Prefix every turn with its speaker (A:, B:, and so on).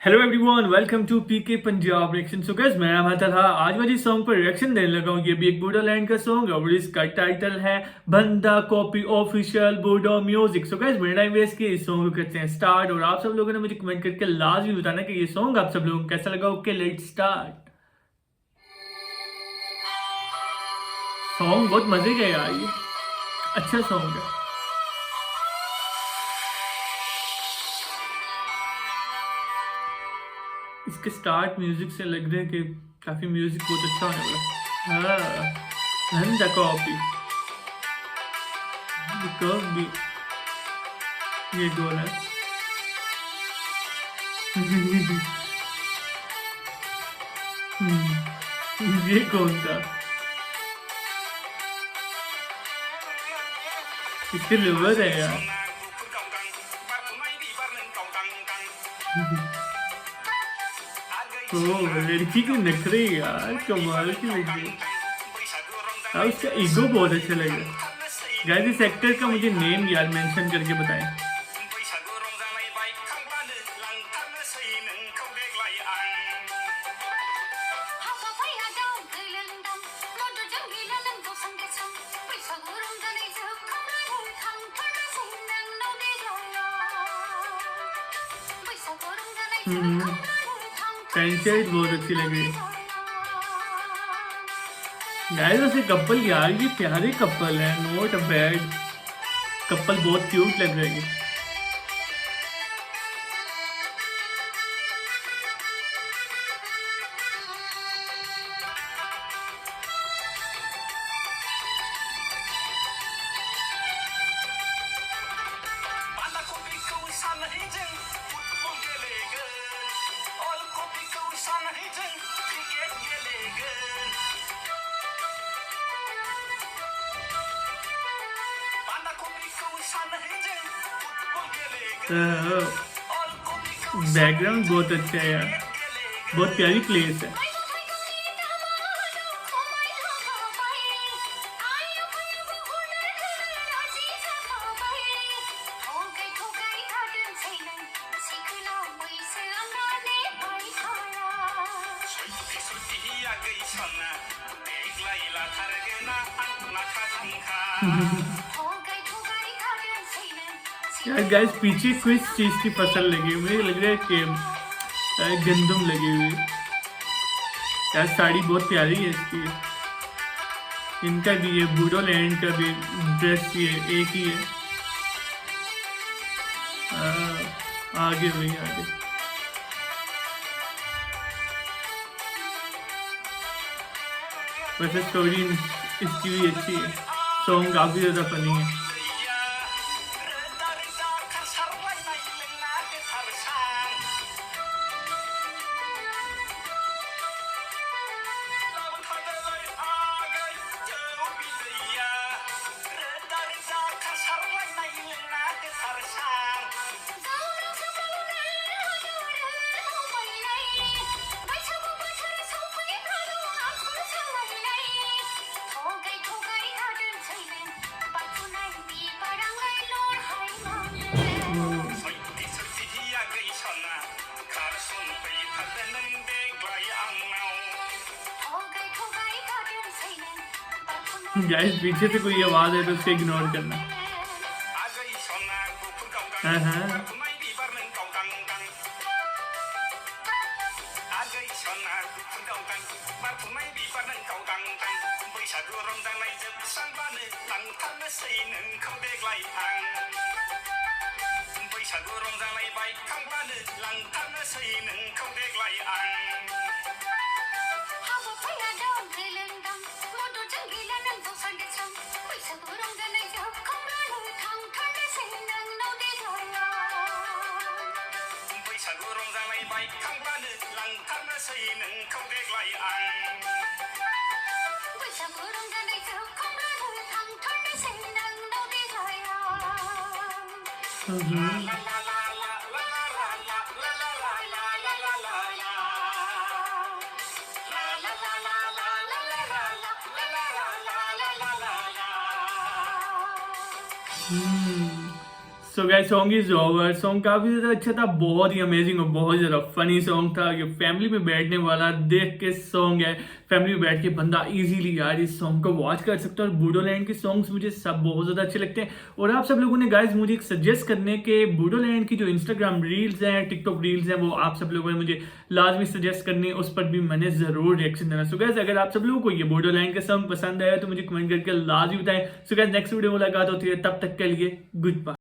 A: Hello everyone, welcome to PK Punjab reaction. So guys, मैं अमन था। आज मैं जिस सॉन्ग पर रिएक्शन देने लगा हूँ ये भी एक बूडालैंड का सॉन्ग है और इसका टाइटल है बंदा कॉपी ऑफिशियल बूडा म्यूजिक। सो गाइस, मेरा टाइम वेस्ट किए इस सॉन्ग को करते हैं स्टार्ट। और आप सब लोगों ने मुझे कमेंट करके लाजमी बताना कि ये सॉन्ग आप सब लोगों को कैसा लगा। Okay, let's start. सॉन्ग बहुत मजे का है यार, ये अच्छा सॉन्ग है। इसके स्टार्ट म्यूजिक से लग रहा है कि काफी म्यूजिक बहुत अच्छा होने वाला है। हाँ, बंदा कॉपी भी ये गोल है। ये कौन था? इसके लवर है यार। ओ, लड़की की नखरे यार कमाल की लगी। हाँ, उसका ईगो बहुत अच्छा लगा। गाइस, इस एक्टर का मुझे नेम यार मेंशन करके बताएं। पैंट शर्ट बहुत अच्छी लगी। गाइस, वैसे कपल यार ये प्यारे कपल है, नॉट अ बैड कपल, बहुत क्यूट लग रहे हैं। बैकग्राउंड बहुत अच्छा है यार, बहुत प्यारी प्लेस है। यार गाइस, पीछे किस चीज की फसल लगी हुई? मुझे लग रहा है कि गंदम लगी हुई है। यार साड़ी बहुत प्यारी है इसकी। इनका भी है, बूडोलैंड का भी ड्रेस ये एक ही है। आगे वही आगे। वैसे स्टोरी इसकी भी अच्छी है, सॉन्ग काफी ज्यादा फनी है। गाइस, पीछे से कोई आवाज है तो उसको इग्नोर करना। हाँ हाँ। So guys song is over. Song काफी ज्यादा अच्छा था, बहुत ही अमेजिंग और बहुत ज्यादा फनी सॉन्ग था। ये फैमिली में बैठने वाला देख के सॉन्ग है, फैमिली में बैठ के बंदा इजीली यार इस सॉन्ग को वॉच कर सकता है। और बूडोलैंड के सॉन्ग्स मुझे सब बहुत ज्यादा अच्छे लगते हैं। और आप सब लोगों ने गाइस मुझे एक सजेस्ट करने के बूडोलैंड की जो इंस्टाग्राम रील्स हैं, टिकटॉक रील्स हैं, वो आप सब लोगों ने मुझे लाजमी सजेस्ट करनी, उस पर भी मैंने जरूर रिएक्शन देना। सो गाइस अगर आप सब लोगों को ये बूडोलैंड का सॉन्ग पसंद आया तो मुझे कमेंट करके लाजमी बताएं। सो गाइस नेक्स्ट वीडियो मुलाकात होती है, तब तक के लिए गुड बाय।